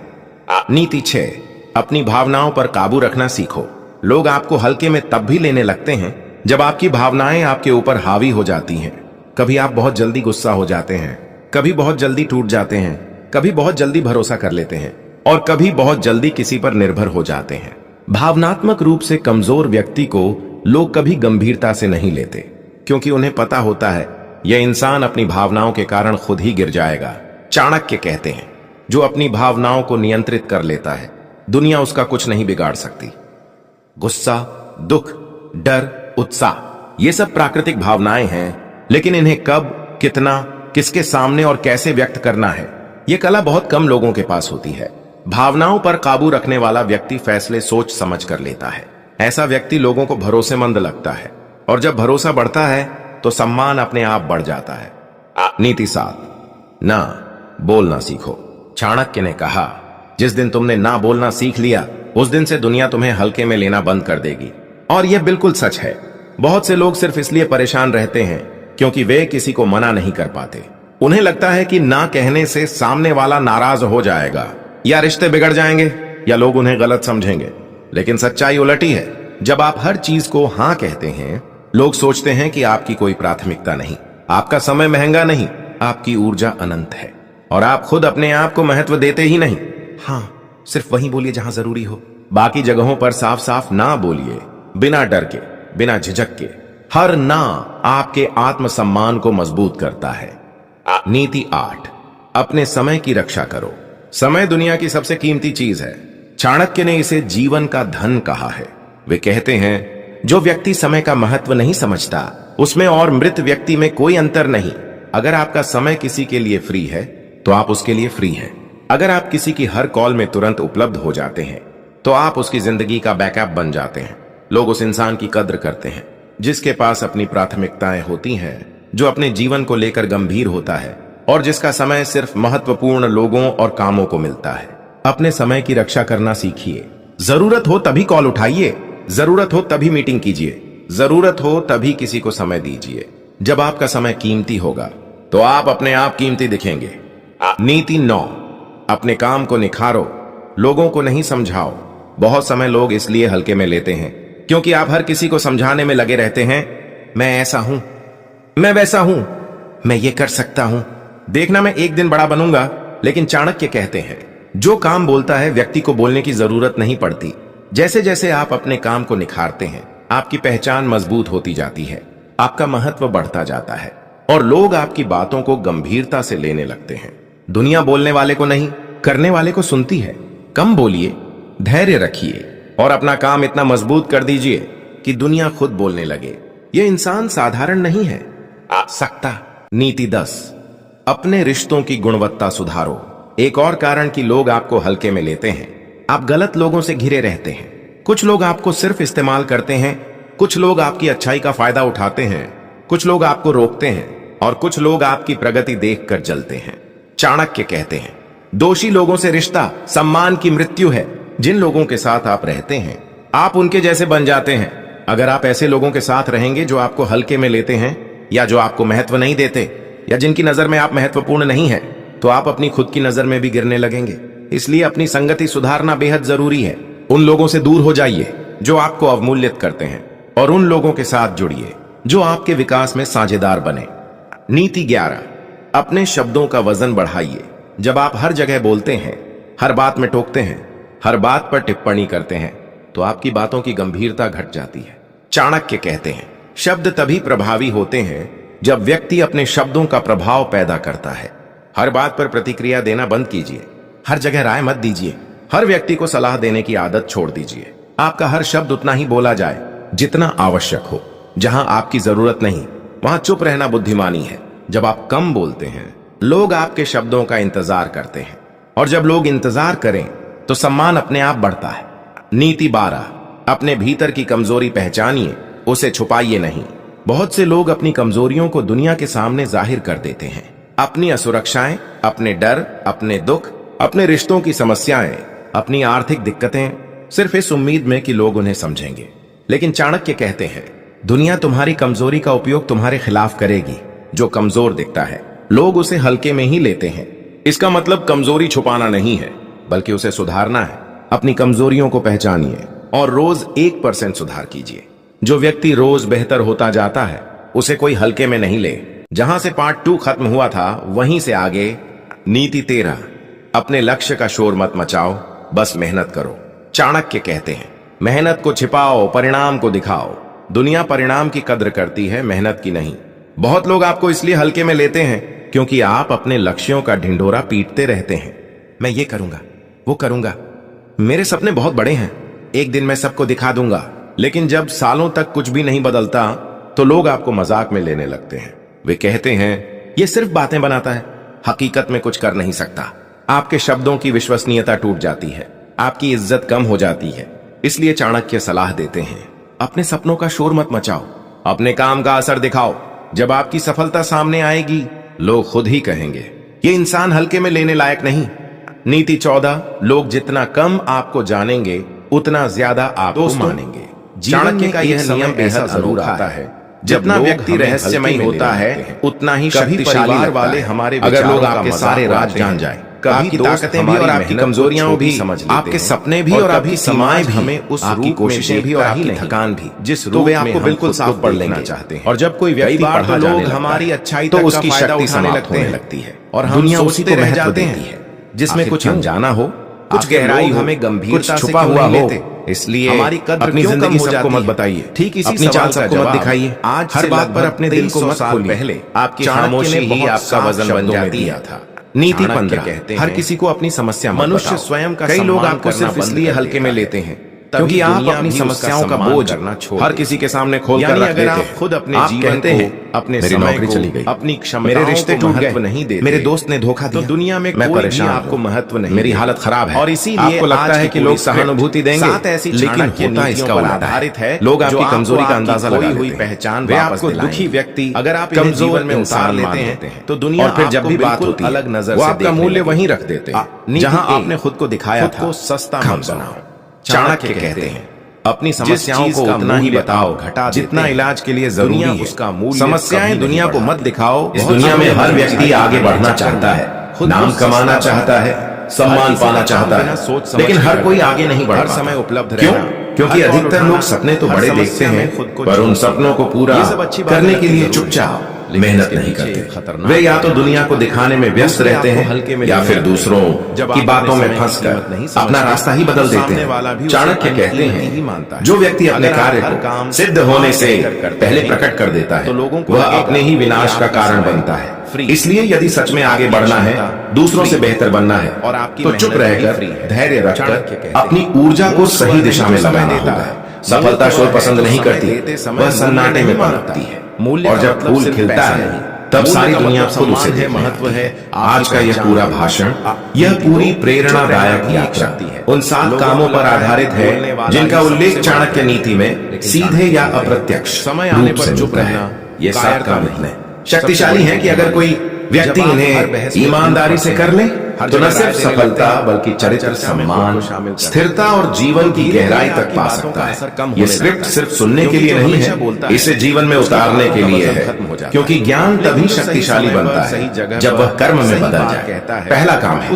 नीति 6, अपनी भावनाओं पर काबू रखना सीखो। लोग आपको हल्के में तब भी लेने लगते हैं जब आपकी भावनाएं आपके ऊपर हावी हो जाती हैं। कभी आप बहुत जल्दी गुस्सा हो जाते हैं, कभी बहुत जल्दी टूट जाते हैं, कभी बहुत जल्दी भरोसा कर लेते हैं और कभी बहुत जल्दी किसी पर निर्भर हो जाते हैं। भावनात्मक रूप से कमजोर व्यक्ति को लोग कभी गंभीरता से नहीं लेते क्योंकि उन्हें पता होता है यह इंसान अपनी भावनाओं के कारण खुद ही गिर जाएगा। चाणक्य कहते हैं, जो अपनी भावनाओं को नियंत्रित कर लेता है, दुनिया उसका कुछ नहीं बिगाड़ सकती। गुस्सा, दुख, डर, उत्साह, ये सब प्राकृतिक भावनाएं हैं, लेकिन इन्हें कब, कितना, किसके सामने और कैसे व्यक्त करना है, यह कला बहुत कम लोगों के पास होती है। भावनाओं पर काबू रखने वाला व्यक्ति फैसले सोच समझ कर लेता है। ऐसा व्यक्ति लोगों को भरोसेमंद लगता है और जब भरोसा बढ़ता है तो सम्मान अपने आप बढ़ जाता है। नीति 7, ना बोलना सीखो। चाणक्य ने कहा, जिस दिन तुमने ना बोलना सीख लिया, उस दिन से दुनिया तुम्हें हल्के में लेना बंद कर देगी। और यह बिल्कुल सच है। बहुत से लोग सिर्फ इसलिए परेशान रहते हैं क्योंकि वे किसी को मना नहीं कर पाते। उन्हें लगता है कि ना कहने से सामने वाला नाराज हो जाएगा, या रिश्ते बिगड़ जाएंगे, या लोग उन्हें गलत समझेंगे। लेकिन सच्चाई उलटी है। जब आप हर चीज को हां कहते हैं, लोग सोचते हैं कि आपकी कोई प्राथमिकता नहीं, आपका समय महंगा नहीं, आपकी ऊर्जा अनंत है और आप खुद अपने आप को महत्व देते ही नहीं। हां, सिर्फ वहीं बोलिए जहां जरूरी हो। बाकी जगहों पर साफ साफ ना बोलिए, बिना डर के, बिना झिझक के। हर ना आपके आत्मसम्मान को मजबूत करता है। नीति 8, अपने समय की रक्षा करो। समय दुनिया की सबसे कीमती चीज है। चाणक्य ने इसे जीवन का धन कहा है। वे कहते हैं, जो व्यक्ति समय का महत्व नहीं समझता, उसमें और मृत व्यक्ति में कोई अंतर नहीं। अगर आपका समय किसी के लिए फ्री है तो आप उसके लिए फ्री हैं। अगर आप किसी की हर कॉल में तुरंत उपलब्ध हो जाते हैं तो आप उसकी जिंदगी का बैकअप बन जाते हैं। लोग उस इंसान की कद्र करते हैं जिसके पास अपनी प्राथमिकताएं होती हैं, जो अपने जीवन को लेकर गंभीर होता है और जिसका समय सिर्फ महत्वपूर्ण लोगों और कामों को मिलता है। अपने समय की रक्षा करना सीखिए। जरूरत हो तभी कॉल उठाइए, जरूरत हो तभी मीटिंग कीजिए, जरूरत हो तभी किसी को समय दीजिए। जब आपका समय कीमती होगा तो आप अपने आप कीमती दिखेंगे। नीति 9, अपने काम को निखारो, लोगों को नहीं समझाओ। बहुत समय लोग इसलिए हल्के में लेते हैं क्योंकि आप हर किसी को समझाने में लगे रहते हैं। मैं ऐसा हूं, मैं वैसा हूं, मैं ये कर सकता हूं, देखना मैं एक दिन बड़ा बनूंगा। लेकिन चाणक्य कहते हैं, जो काम बोलता है व्यक्ति को बोलने की जरूरत नहीं पड़ती। जैसे जैसे आप अपने काम को निखारते हैं, आपकी पहचान मजबूत होती जाती है, आपका महत्व बढ़ता जाता है और लोग आपकी बातों को गंभीरता से लेने लगते हैं। दुनिया बोलने वाले को नहीं, करने वाले को सुनती है। कम बोलिए, धैर्य रखिए और अपना काम इतना मजबूत कर दीजिए कि दुनिया खुद बोलने लगे। यह इंसान साधारण नहीं है, आ सकता। नीति 10, अपने रिश्तों की गुणवत्ता सुधारो। एक और कारण कि लोग आपको हल्के में लेते हैं, आप गलत लोगों से घिरे रहते हैं। कुछ लोग आपको सिर्फ इस्तेमाल करते हैं, कुछ लोग आपकी अच्छाई का फायदा उठाते हैं, कुछ लोग आपको रोकते हैं और कुछ लोग आपकी प्रगति देखकर जलते हैं। चाणक्य कहते हैं, दोषी लोगों से रिश्ता सम्मान की मृत्यु है। जिन लोगों के साथ आप रहते हैं, आप उनके जैसे बन जाते हैं। अगर आप ऐसे लोगों के साथ रहेंगे जो आपको हल्के में लेते हैं, या जो आपको महत्व नहीं देते, या जिनकी नजर में आप महत्वपूर्ण नहीं है, तो आप अपनी खुद की नजर में भी गिरने लगेंगे। इसलिए अपनी संगति सुधारना बेहद जरूरी है। उन लोगों से दूर हो जाइए जो आपको अवमूल्यित करते हैं और उन लोगों के साथ जुड़िए जो आपके विकास में साझेदार बने। नीति 11, अपने शब्दों का वजन बढ़ाइए। जब आप हर जगह बोलते हैं, हर बात में टोकते हैं, हर बात पर टिप्पणी करते हैं, तो आपकी बातों की गंभीरता घट जाती है। चाणक्य कहते हैं, शब्द तभी प्रभावी होते हैं जब व्यक्ति अपने शब्दों का प्रभाव पैदा करता है। हर बात पर प्रतिक्रिया देना बंद कीजिए, हर जगह राय मत दीजिए, हर व्यक्ति को सलाह देने की आदत छोड़ दीजिए। आपका हर शब्द उतना ही बोला जाए जितना आवश्यक हो। जहां आपकी जरूरत नहीं वहां चुप रहना बुद्धिमानी है। जब आप कम बोलते हैं, लोग आपके शब्दों का इंतजार करते हैं, और जब लोग इंतजार करें तो सम्मान अपने आप बढ़ता है। नीति 12, अपने भीतर की कमजोरी पहचानिए, उसे छुपाइए नहीं। बहुत से लोग अपनी कमजोरियों को दुनिया के सामने जाहिर कर देते हैं। अपनी असुरक्षाएं, अपने डर, अपने दुख, अपने रिश्तों की समस्याएं, अपनी आर्थिक दिक्कतें, सिर्फ इस उम्मीद में कि लोग उन्हें समझेंगे। लेकिन चाणक्य कहते हैं, दुनिया तुम्हारी कमजोरी का उपयोग तुम्हारे खिलाफ करेगी। जो कमजोर दिखता है, लोग उसे हल्के में ही लेते हैं। इसका मतलब कमजोरी छुपाना नहीं है, बल्कि उसे सुधारना है। अपनी कमजोरियों को पहचानिए और रोज 1% सुधार कीजिए। जो व्यक्ति रोज बेहतर होता जाता है, उसे कोई हल्के में नहीं ले। जहां से पार्ट 2 खत्म हुआ था, वहीं से आगे। नीति 13, अपने लक्ष्य का शोर मत मचाओ, बस मेहनत करो। चाणक्य कहते हैं, मेहनत को छिपाओ, परिणाम को दिखाओ। दुनिया परिणाम की कद्र करती है, मेहनत की नहीं। बहुत लोग आपको इसलिए हल्के में लेते हैं क्योंकि आप अपने लक्ष्यों का ढिंढोरा पीटते रहते हैं। मैं ये करूंगा, वो करूंगा, मेरे सपने बहुत बड़े हैं, एक दिन मैं सबको दिखा दूंगा। लेकिन जब सालों तक कुछ भी नहीं बदलता तो लोग आपको मजाक में लेने लगते हैं। वे कहते हैं, ये सिर्फ बातें बनाता है, हकीकत में कुछ कर नहीं सकता। आपके शब्दों की विश्वसनीयता टूट जाती है, आपकी इज्जत कम हो जाती है। इसलिए चाणक्य सलाह देते हैं, अपने सपनों का शोर मत मचाओ, अपने काम का असर दिखाओ। जब आपकी सफलता सामने आएगी, लोग खुद ही कहेंगे, ये इंसान हल्के में लेने लायक नहीं। नीति 14, लोग जितना कम आपको जानेंगे उतना ज्यादा आपको मानेंगे। चाणक्य का यह नियम बेहद जरूर आता है। जितना व्यक्ति रहस्यमय होता है, उतना ही शक्तिशाली वाले हमारे। अगर लोग आपके सारे राज जान जाए, आपकी ताकतें भी और आपकी कमजोरियां भी, आपके सपने भी और आपकी सीमाएं भी, हमें उस आपकी कोशिशें भी और आपकी थकान भी, जिस रूप में आपको बिल्कुल साफ पढ़ लेना चाहते हैं। और जब कोई व्यक्ति पढ़ा लोग हमारी अच्छाई तो उसकी शक्ति समाप्त होने लगती है और दुनिया उसी को महत्व देती है जिसमें कुछ अनजाना हो, कुछ गहराई हमें गंभीरता से छुपा हुआ हो। इसलिए हमारी कद्र अपनी जिंदगी सबको मत बताइए, ठीक इसी अपनी चाल सबको मत दिखाइए। आज हर बात पर अपने दिल को मत खोलिए। पहले आपकी खामोशी ही आपका वजन बन जाती था। नीति 15 कहते हैं, हर किसी को अपनी समस्या मत मनुष्य स्वयं का। कई लोग आपको सिर्फ इसलिए हल्के में लेते हैं क्योंकि आप अपनी समस्याओं का बोझ हर किसी के सामने खोल कर रख देते हैं। खुद अपने जीवन को, अपने समय को, चली गई, अपनी क्षमताओं, मेरे रिश्ते टूट गए, नहीं देते, मेरे दोस्त ने धोखा दिया, तो दुनिया में मैं परेशान, आपको महत्व नहीं, मेरी हालत खराब है। और इसीलिए आपको लगता है कि लोग सहानुभूति देंगे, लेकिन होता इसका आधारित है। लोग आपकी कमजोरी का अंदाजा लगा हुई पहचान, वे आपको दुखी व्यक्ति अगर आप कमजोर में उतार लेते हैं तो दुनिया, और फिर जब भी बात होती है अलग नजर से आपका मूल्य वहीं रख देते हैं जहां आपने खुद को दिखाया था। सस्ता मत बनाओ। चाणक्य कहते हैं, अपनी समस्याओं को उतना ही बताओ घटा जितना इलाज के लिए जरूरी है। उसका मूल्य समस्याएं दुनिया को मत दिखाओ। इस दुनिया में हर व्यक्ति आगे बढ़ना चाहता है, नाम कमाना चाहता है, सम्मान पाना चाहता है, लेकिन हर कोई आगे नहीं बढ़ पाता। हर समय उपलब्ध रहना, क्योंकि अधिकतर लोग सपने तो बड़े देखते हैं पर उन सपनों को पूरा करने के लिए चुपचाप मेहनत नहीं करते। वे या तो दुनिया को दिखाने में व्यस्त रहते हैं या फिर दूसरों की बातों में फंसकर अपना रास्ता ही बदल देते हैं। चाणक्य कहते हैं, जो व्यक्ति अपने कार्य को सिद्ध होने से पहले प्रकट कर देता है वह अपने ही विनाश का कारण बनता है। इसलिए यदि सच में आगे बढ़ना है, दूसरों से बेहतर बनना है, तो चुप रहकर, धैर्य रखकर अपनी ऊर्जा को सही दिशा में लगाना होता है। सफलता शोर पसंद नहीं करती, वह सन्नाटे में पनपती है। और जब फूल खिलता है तब सारी दुनिया खुद उसे देखती है। महत्व है आज का यह पूरा भाषण, यह पूरी प्रेरणादायक यात्रा उन 7 कामों पर आधारित है जिनका उल्लेख चाणक्य नीति में सीधे या अप्रत्यक्ष समय आने पर चुप रहना। ये 7 काम इतने शक्तिशाली हैं कि अगर कोई व्यक्ति इन्हें ईमानदारी से कर ले, तो न सिर्फ सफलता बल्कि चरित्र, सम्मान, स्थिरता और जीवन की गहराई तक पा सकता है। ये स्क्रिप्ट सिर्फ सुनने के लिए नहीं है, इसे जीवन में उतारने के लिए है, क्योंकि ज्ञान तभी शक्तिशाली बनता है जब वह कर्म में बदल जाए। पहला काम है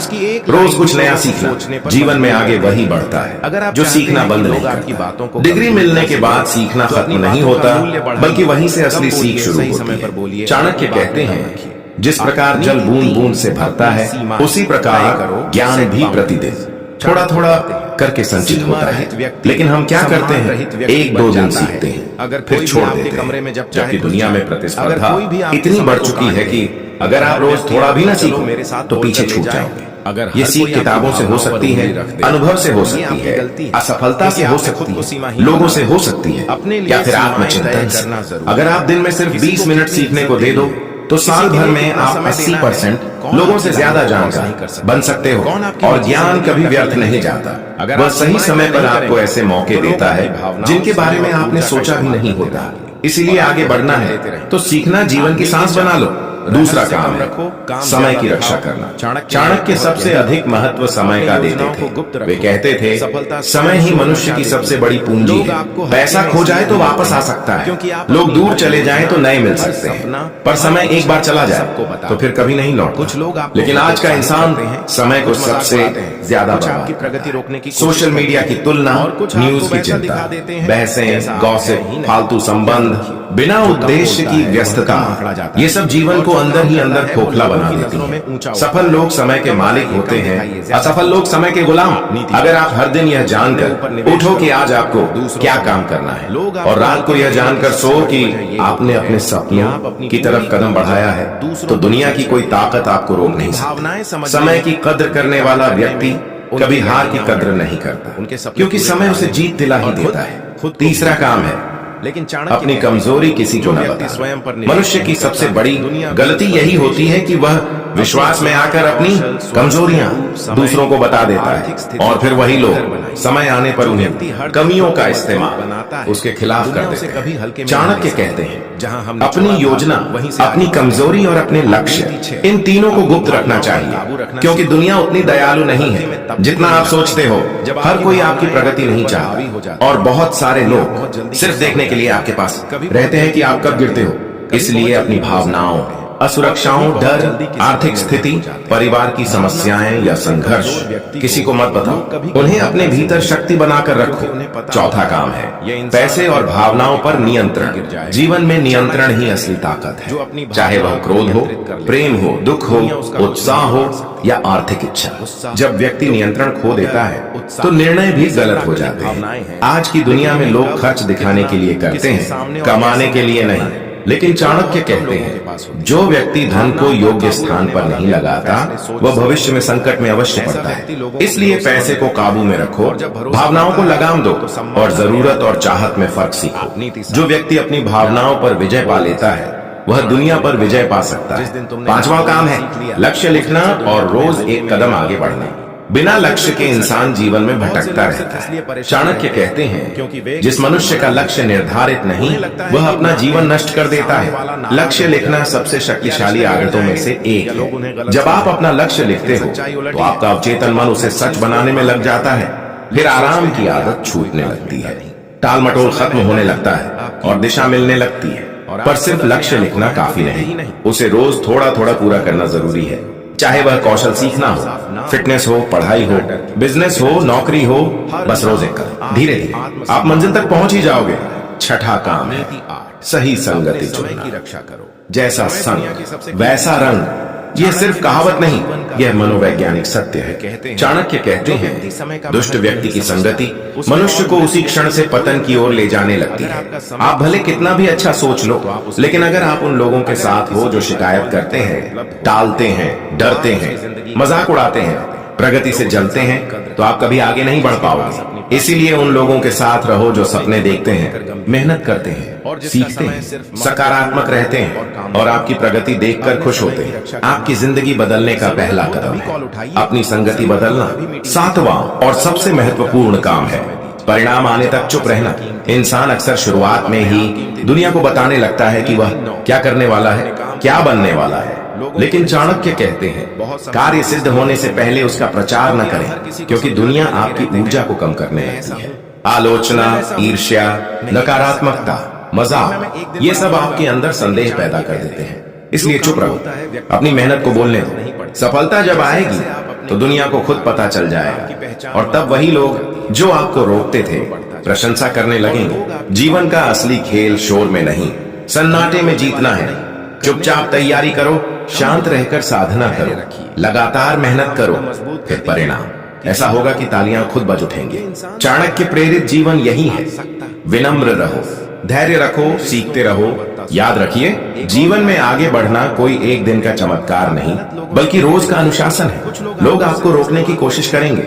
रोज कुछ नया सीखना। जीवन में आगे वही बढ़ता है जो सीखना बंद नहीं करता। डिग्री मिलने के बाद सीखना खत्म नहीं होता, बल्कि वहीं से असली सीख शुरू होती है। चाणक्य कहते हैं, जिस प्रकार जल बूंद बूंद से भरता है, उसी प्रकार ज्ञान भी प्रतिदिन थोड़ा थोड़ा करके संचित होता है। लेकिन हम क्या करते हैं, एक दो दिन सीखते हैं फिर छोड़ देते हैं, जबकि दुनिया में प्रतिस्पर्धा इतनी बढ़ चुकी है कि अगर आप रोज थोड़ा भी ना सीखो तो पीछे छूट जाओगे। ये सीख किताबों से हो सकती है, अनुभव से हो सकती है, असफलता से हो सकती है, लोगों से हो सकती है, या फिर आत्मचिंतन से। अगर आप दिन में सिर्फ 20 मिनट सीखने को दे दो तो साल भर में आप 80% लोगों से ज्यादा जानकार बन सकते हो। और ज्ञान कभी व्यर्थ नहीं जाता, वह सही समय पर आपको ऐसे मौके देता है जिनके बारे में आपने सोचा भी नहीं होता। इसीलिए आगे बढ़ना है तो सीखना जीवन की सांस बना लो। दूसरा काम है समय की रक्षा करना। चाणक्य सबसे अधिक महत्व समय का देते थे। वे कहते थे, समय ही मनुष्य की सबसे बड़ी पूंजी है। पैसा खो जाए तो वापस आ सकता है, लोग दूर चले जाएं तो नए मिल सकते हैं, पर समय एक बार चला जाए तो फिर कभी नहीं लौटता। लेकिन आज का इंसान समय को सबसे ज्यादा प्रगति रोकने की, सोशल मीडिया की तुलना, न्यूज की चिंता, बहसें, गॉसिप, फालतू संबंध, बिना उद्देश्य की व्यस्तता, ये सब जीवन को अंदर ही अंदर खोखला बना देती है। सफल लोग समय के मालिक होते हैं, असफल लोग समय के गुलाम। अगर आप हर दिन यह जानकर उठो कि आज आपको क्या काम करना है, और रात को यह जानकर सो कि आपने अपने सपनों की तरफ कदम बढ़ाया है, तो दुनिया की कोई ताकत आपको रोक नहीं सकती। समय की कद्र करने वाला व्यक्ति कभी हार की कद्र नहीं करता, क्योंकि समय उसे जीत दिला ही देता है। तीसरा काम है लेकिन अपनी कमजोरी किसी को न बताए। मनुष्य की सबसे बड़ी गलती यही होती है कि वह विश्वास में आकर अपनी कमजोरियां दूसरों को बता देता है, और फिर वही लोग समय आने पर उन्हें कमियों का इस्तेमाल उसके खिलाफ कर देते हैं। चाणक्य कहते हैं, अपनी योजना, अपनी कमजोरी और अपने लक्ष्य, इन तीनों को गुप्त रखना चाहिए, क्योंकि दुनिया उतनी दयालु नहीं है जितना आप सोचते हो। हर कोई आपकी प्रगति नहीं चाहता, और बहुत सारे लोग सिर्फ देखने के लिए आपके पास रहते हैं कि आप कब गिरते हो। इसलिए अपनी भावनाओं, असुरक्षाओं, डर, आर्थिक स्थिति, परिवार की समस्याएं या संघर्ष किसी को मत बताओ, उन्हें अपने भीतर शक्ति बनाकर रखो। चौथा काम है पैसे और भावनाओं पर नियंत्रण। जीवन में नियंत्रण ही असली ताकत है, चाहे वह क्रोध हो, प्रेम हो, दुख हो, उत्साह हो या आर्थिक इच्छा। जब व्यक्ति नियंत्रण खो देता है तो निर्णय भी गलत हो जाते हैं। आज की दुनिया में लोग खर्च दिखाने के लिए करते हैं, कमाने के लिए नहीं। लेकिन चाणक्य कहते हैं, जो व्यक्ति धन को योग्य स्थान पर नहीं लगाता, वह भविष्य में संकट में अवश्य पड़ता है। इसलिए पैसे को काबू में रखो, भावनाओं को लगाम दो, और जरूरत और चाहत में फर्क सीखो। जो व्यक्ति अपनी भावनाओं पर विजय पा लेता है, वह दुनिया पर विजय पा सकता है। पांचवा काम है लक्ष्य लिखना और रोज एक कदम आगे बढ़ना। बिना लक्ष्य के इंसान जीवन में भटकता रहता है। चाणक्य कहते हैं, जिस मनुष्य का लक्ष्य निर्धारित नहीं, वह अपना जीवन नष्ट कर देता है। लक्ष्य लिखना सबसे शक्तिशाली आदतों में से एक है। जब आप अपना लक्ष्य लिखते हो तो आपका अवचेतन मन उसे सच बनाने में लग जाता है। फिर आराम की आदत छूटने लगती है, टाल मटोल खत्म होने लगता है और दिशा मिलने लगती है। पर सिर्फ लक्ष्य लिखना काफी नहीं, उसे रोज थोड़ा थोड़ा पूरा करना जरूरी है। चाहे वह कौशल सीखना हो, फिटनेस हो, पढ़ाई हो, बिजनेस हो, नौकरी हो, बस रोज एक कदम। धीरे धीरे आप मंजिल तक पहुंच ही जाओगे। छठा काम है सही संगति चुनना। जैसा संग वैसा रंग। यह सिर्फ कहावत नहीं, यह मनोवैज्ञानिक सत्य है। चाणक्य कहते हैं, दुष्ट व्यक्ति की संगति मनुष्य को उसी क्षण से पतन की ओर ले जाने लगती है। आप भले कितना भी अच्छा सोच लो, लेकिन अगर आप उन लोगों के साथ हो जो शिकायत करते हैं, टालते हैं, डरते हैं, मजाक उड़ाते हैं, प्रगति से जलते हैं, तो आप कभी आगे नहीं बढ़ पाओगे। इसीलिए उन लोगों के साथ रहो जो सपने देखते हैं, मेहनत करते हैं, सीखते हैं, सकारात्मक रहते हैं और आपकी प्रगति देखकर खुश होते हैं। आपकी जिंदगी बदलने का पहला कदम है अपनी संगति बदलना। सातवां और सबसे महत्वपूर्ण काम है परिणाम आने तक चुप रहना। इंसान अक्सर शुरुआत में ही दुनिया को बताने लगता है कि वह क्या करने वाला है, क्या बनने वाला है, लेकिन चाणक्य कहते हैं कार्य सिद्ध होने से पहले उसका प्रचार न करें, क्योंकि दुनिया आपकी ऊर्जा को कम करने लगती है। आलोचना, ईर्ष्या, नकारात्मकता, मजाक, ये सब आपके अंदर संदेह पैदा कर देते हैं। इसलिए चुप रहो, अपनी मेहनत को बोलने दो। सफलता जब आएगी तो दुनिया को खुद पता चल जाएगा, और तब वही लोग जो आपको रोकते थे प्रशंसा करने लगेंगे। जीवन का असली खेल शोर में नहीं, सन्नाटे में जीतना है। चुपचाप तैयारी करो, शांत रहकर साधना करो, लगातार मेहनत करो, फिर परिणाम ऐसा होगा कि तालियां खुद बज उठेंगे। चाणक्य प्रेरित जीवन यही है। विनम्र रहो, धैर्य रखो, सीखते रहो। याद रखिए, जीवन में आगे बढ़ना कोई एक दिन का चमत्कार नहीं, बल्कि रोज का अनुशासन है। लोग आपको रोकने की कोशिश करेंगे,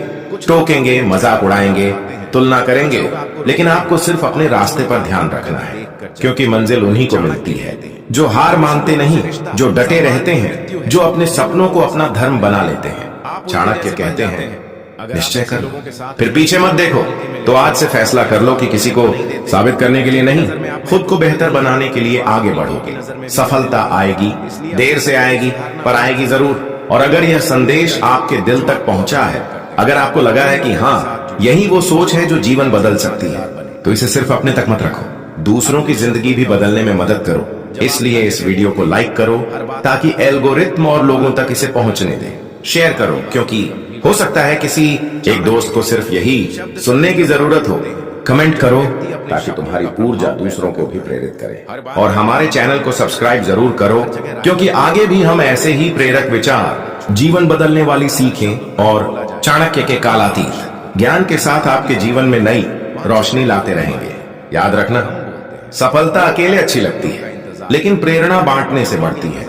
टोकेंगे, मजाक उड़ाएंगे, तुलना करेंगे, लेकिन आपको सिर्फ अपने रास्ते पर ध्यान रखना है, क्योंकि मंजिल उन्हीं को मिलती है जो हार मानते नहीं, जो डटे रहते हैं, जो अपने सपनों को अपना धर्म बना लेते हैं। चाणक्य कहते हैं निश्चय कर लो, फिर पीछे मत देखो। तो आज से फैसला कर लो कि किसी को साबित करने के लिए नहीं, खुद को बेहतर बनाने के लिए आगे बढ़ोगे। सफलता आएगी, देर से आएगी, पर आएगी जरूर। और अगर यह संदेश आपके दिल तक पहुंचा है, अगर आपको लगा है कि हाँ यही वो सोच है जो जीवन बदल सकती है, तो इसे सिर्फ अपने तक मत रखो, दूसरों की जिंदगी भी बदलने में मदद करो। इसलिए इस वीडियो को लाइक करो ताकि एल्गोरिथम और लोगों तक इसे पहुंचने दे। शेयर करो, क्योंकि हो सकता है किसी एक दोस्त को सिर्फ यही सुनने की जरूरत हो। कमेंट करो ताकि तुम्हारी ऊर्जा दूसरों को भी प्रेरित करे। और हमारे चैनल को सब्सक्राइब जरूर करो, क्योंकि आगे भी हम ऐसे ही प्रेरक विचार, जीवन बदलने वाली सीखें और चाणक्य के कालातीत ज्ञान के साथ आपके जीवन में नई रोशनी लाते रहेंगे। याद रखना, सफलता अकेले अच्छी लगती है, लेकिन प्रेरणा बांटने से बढ़ती है।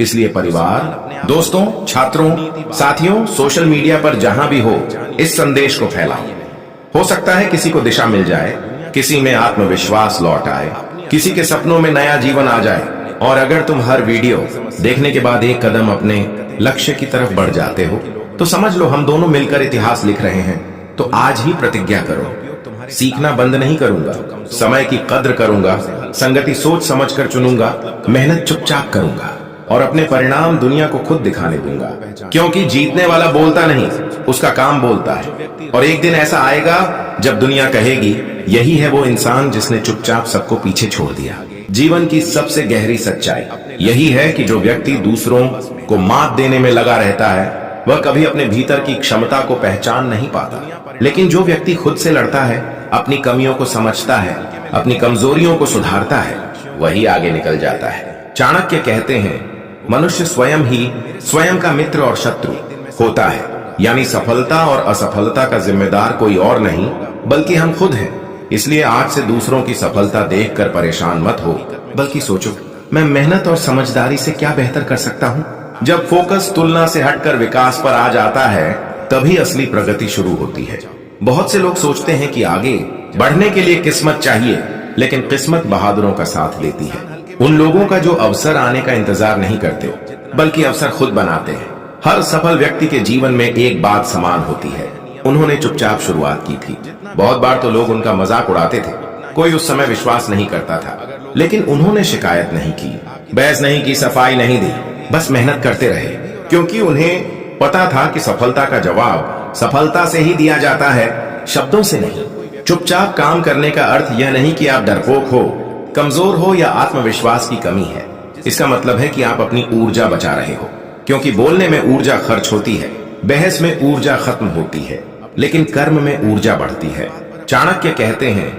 इसलिए परिवार, दोस्तों, छात्रों, साथियों, सोशल मीडिया पर जहां भी हो, इस संदेश को फैलाओ। हो सकता है किसी को दिशा मिल जाए, किसी में आत्मविश्वास लौट आए, किसी के सपनों में नया जीवन आ जाए। और अगर तुम हर वीडियो देखने के बाद एक कदम अपने लक्ष्य की तरफ बढ़ जाते हो, तो समझ लो हम दोनों मिलकर इतिहास लिख रहे हैं। तो आज ही प्रतिज्ञा करो, सीखना बंद नहीं करूंगा, समय की कद्र करूंगा, संगति सोच समझकर चुनूंगा, मेहनत चुपचाप करूंगा और अपने परिणाम दुनिया को खुद दिखाने दूंगा। क्योंकि जीतने वाला बोलता नहीं, उसका काम बोलता है। और एक दिन ऐसा आएगा जब दुनिया कहेगी यही है वो इंसान जिसने चुपचाप सबको पीछे छोड़ दिया। जीवन की सबसे गहरी सच्चाई यही है कि जो व्यक्ति दूसरों को मात देने में लगा रहता है, वह कभी अपने भीतर की क्षमता को पहचान नहीं पाता। लेकिन जो व्यक्ति खुद से लड़ता है, अपनी कमियों को समझता है, अपनी कमजोरियों को सुधारता है, वही आगे निकल जाता है। चाणक्य कहते हैं मनुष्य स्वयं ही स्वयं का मित्र और शत्रु होता है, यानी सफलता और असफलता का जिम्मेदार कोई और नहीं बल्कि हम खुद हैं। इसलिए आज से दूसरों की सफलता देखकर परेशान मत हो, बल्कि सोचो मैं मेहनत और समझदारी से क्या बेहतर कर सकता हूँ। जब फोकस तुलना से हटकर विकास पर आ जाता है, तभी असली प्रगति शुरू होती है। बहुत से लोग सोचते हैं कि आगे बढ़ने के लिए किस्मत चाहिए, लेकिन किस्मत बहादुरों का साथ देती है। उन लोगों का जो अवसर आने का इंतजार नहीं करते, बल्कि अवसर खुद बनाते हैं। हर सफल व्यक्ति के जीवन में एक बात समान होती है, उन्होंने चुपचाप शुरुआत की थी। बहुत बार तो लोग उनका मजाक उड़ाते थे, कोई उस समय विश्वास नहीं करता था, लेकिन उन्होंने शिकायत नहीं की, बहस नहीं की, सफाई नहीं दी, बस मेहनत करते रहे। क्योंकि उन्हें पता था कि सफलता का जवाब सफलता से ही दिया जाता है, शब्दों से नहीं। चुपचाप काम करने का अर्थ यह नहीं कि आप डरपोक हो, कमजोर हो या आत्मविश्वास की कमी है। इसका मतलब है कि आप अपनी ऊर्जा बचा रहे हो, क्योंकि बोलने में ऊर्जा खर्च होती है, बहस में ऊर्जा खत्म होती है, लेकिन कर्म में ऊर्जा बढ़ती है। चाणक्य कहते हैं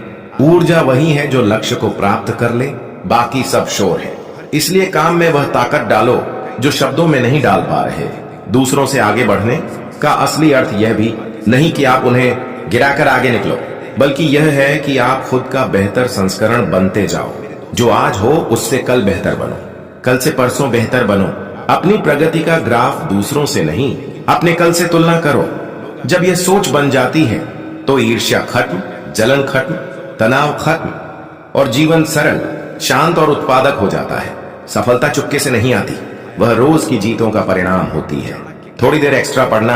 ऊर्जा वही है जो लक्ष्य को प्राप्त कर ले, बाकी सब शोर है। इसलिए काम में वह ताकत डालो जो शब्दों में नहीं डाल पा रहे। दूसरों से आगे बढ़ने का असली अर्थ यह भी नहीं कि आप उन्हें गिराकर आगे निकलो, बल्कि यह है कि आप खुद का बेहतर संस्करण बनते जाओ। जो आज हो उससे कल बेहतर बनो, कल से परसों बेहतर बनो। अपनी प्रगति का ग्राफ दूसरों से नहीं, अपने कल से तुलना करो। जब यह सोच बन जाती है तो ईर्ष्या खत्म, जलन खत्म, तनाव खत्म और जीवन सरल, शांत और उत्पादक हो जाता है। सफलता चुपके से नहीं आती, वह रोज की जीतों का परिणाम होती है। थोड़ी देर एक्स्ट्रा पढ़ना,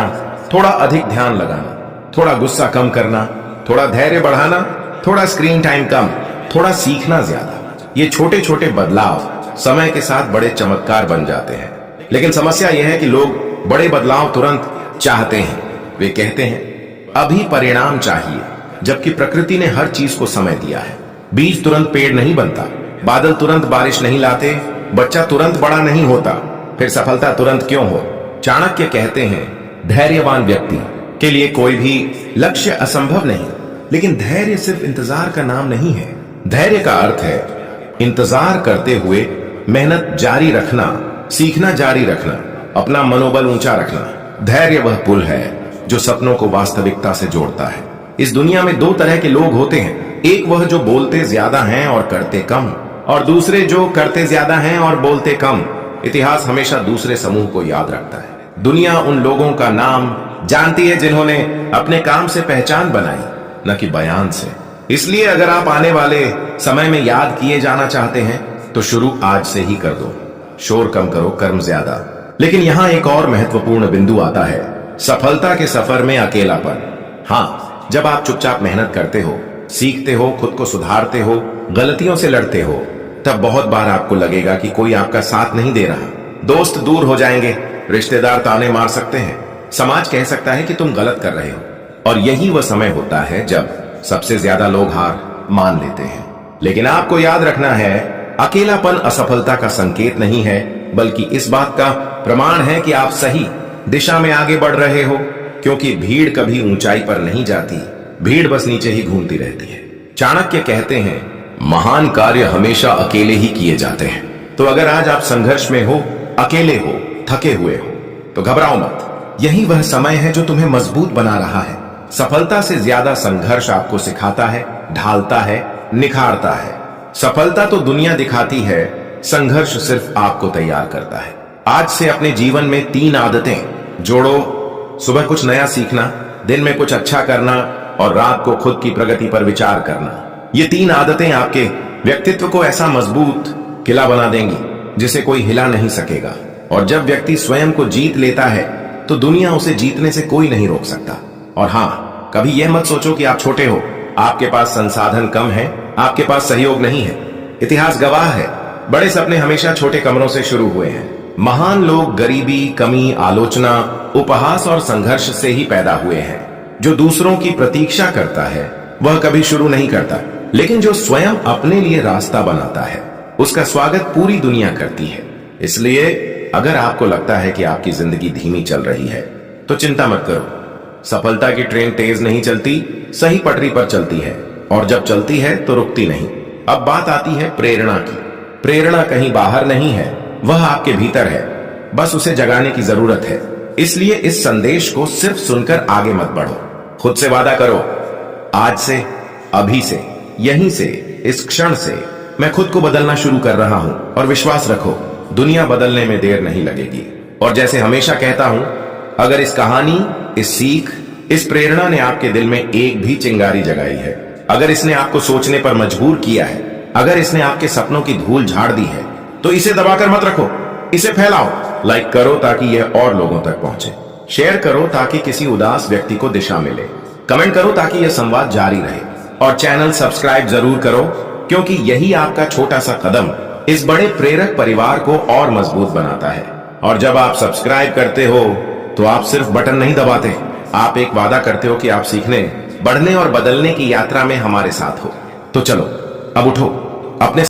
थोड़ा अधिक ध्यान लगाना, थोड़ा गुस्सा कम करना, थोड़ा धैर्य बढ़ाना, थोड़ा स्क्रीन टाइम कम, थोड़ा सीखना ज्यादा। ये छोटे छोटे बदलाव समय के साथ बड़े चमत्कार बन जाते हैं। लेकिन समस्या यह है कि लोग बड़े बदलाव तुरंत चाहते हैं। वे कहते हैं अभी परिणाम चाहिए, जबकि प्रकृति ने हर चीज को समय दिया है। बीज तुरंत पेड़ नहीं बनता, बादल तुरंत बारिश नहीं लाते, बच्चा तुरंत बड़ा नहीं होता, फिर सफलता तुरंत क्यों हो। चाणक्य कहते हैं धैर्यवान व्यक्ति के लिए कोई भी लक्ष्य असंभव नहीं, लेकिन धैर्य सिर्फ इंतजार का नाम नहीं है। धैर्य का अर्थ है इंतजार करते हुए मेहनत जारी रखना, सीखना जारी रखना, अपना मनोबल ऊंचा रखना। धैर्य वह पुल है जो सपनों को वास्तविकता से जोड़ता है। इस दुनिया में दो तरह के लोग होते हैं, एक वह जो बोलते ज्यादा हैं और करते कम, और दूसरे जो करते ज्यादा हैं और बोलते कम। इतिहास हमेशा दूसरे समूह को याद रखता है। दुनिया उन लोगों का नाम जानती है जिन्होंने अपने काम से पहचान बनाई, न कि बयान से। इसलिए अगर आप आने वाले समय में याद किए जाना चाहते हैं तो शुरू आज से ही कर दो। शोर कम करो, कर्म ज्यादा। लेकिन यहां एक और महत्वपूर्ण बिंदु आता है, सफलता के सफर में अकेलापन। हाँ, जब आप चुपचाप मेहनत करते हो, सीखते हो, खुद को सुधारते हो, गलतियों से लड़ते हो, तब बहुत बार आपको लगेगा कि कोई आपका साथ नहीं दे रहा। दोस्त दूर हो जाएंगे, रिश्तेदार ताने मार सकते हैं, समाज कह सकता है कि तुम गलत कर रहे हो। और यही वह समय होता है जब सबसे ज्यादा लोग हार मान लेते हैं। लेकिन आपको याद रखना है, अकेलापन असफलता का संकेत नहीं है, बल्कि इस बात का प्रमाण है कि आप सही दिशा में आगे बढ़ रहे हो। क्योंकि भीड़ कभी ऊंचाई पर नहीं जाती, भीड़ बस नीचे ही घूमती रहती है। चाणक्य कहते हैं महान कार्य हमेशा अकेले ही किए जाते हैं। तो अगर आज आप संघर्ष में हो, अकेले हो, थके हुए हो, तो घबराओ मत। यही वह समय है जो तुम्हें मजबूत बना रहा है। सफलता से ज्यादा संघर्ष आपको सिखाता है, ढालता है, निखारता है। सफलता तो दुनिया दिखाती है, संघर्ष सिर्फ आपको तैयार करता है। आज से अपने जीवन में 3 आदतें जोड़ो। सुबह कुछ नया सीखना, दिन में कुछ अच्छा करना और रात को खुद की प्रगति पर विचार करना। ये 3 आदतें आपके व्यक्तित्व को ऐसा मजबूत किला बना देंगी जिसे कोई हिला नहीं सकेगा। और जब व्यक्ति स्वयं को जीत लेता है तो दुनिया उसे जीतने से कोई नहीं रोक सकता। और हाँ, कभी यह मत सोचो कि आप छोटे हो, आपके पास संसाधन कम है, आपके पास सहयोग नहीं है। इतिहास गवाह है, बड़े सपने हमेशा छोटे कमरों से शुरू हुए हैं। महान लोग गरीबी, कमी, आलोचना, उपहास और संघर्ष से ही पैदा हुए हैं। जो दूसरों की प्रतीक्षा करता है वह कभी शुरू नहीं करता, लेकिन जो स्वयं अपने लिए रास्ता बनाता है उसका स्वागत पूरी दुनिया करती है। इसलिए अगर आपको लगता है कि आपकी जिंदगी धीमी चल रही है तो चिंता मत करो। सफलता की ट्रेन तेज नहीं चलती, सही पटरी पर चलती है, और जब चलती है तो रुकती नहीं। अब बात आती है प्रेरणा की। प्रेरणा कहीं बाहर नहीं है, वह आपके भीतर है, बस उसे जगाने की जरूरत है। इसलिए इस संदेश को सिर्फ सुनकर आगे मत बढ़ो। खुद से वादा करो, आज से, अभी से, यहीं से, इस क्षण से मैं खुद को बदलना शुरू कर रहा हूं। और विश्वास रखो, दुनिया बदलने में देर नहीं लगेगी। और जैसे हमेशा कहता हूं, अगर इस कहानी, इस सीख, इस प्रेरणा ने आपके दिल में एक भी चिंगारी जगाई है, अगर इसने आपको सोचने पर मजबूर किया है, अगर इसने आपके सपनों की धूल झाड़ दी है, तो इसे दबाकर मत रखो, इसे फैलाओ। लाइक करो ताकि यह और लोगों तक पहुंचे, शेयर करो ताकि किसी उदास व्यक्ति को दिशा मिले, कमेंट करो ताकि यह संवाद जारी रहे, और चैनल सब्सक्राइब जरूर करो, क्योंकि यही आपका छोटा सा कदम इस बड़े प्रेरक परिवार को और मजबूत बनाता है। और जब आप सब्सक्राइब करते हो तो आप सिर्फ बटन नहीं दबाते, आप एक वादा करते हो कि आप सीखने, बढ़ने और बदलने की यात्रा में हमारे साथ हो। तो चलो अब उठो, अपने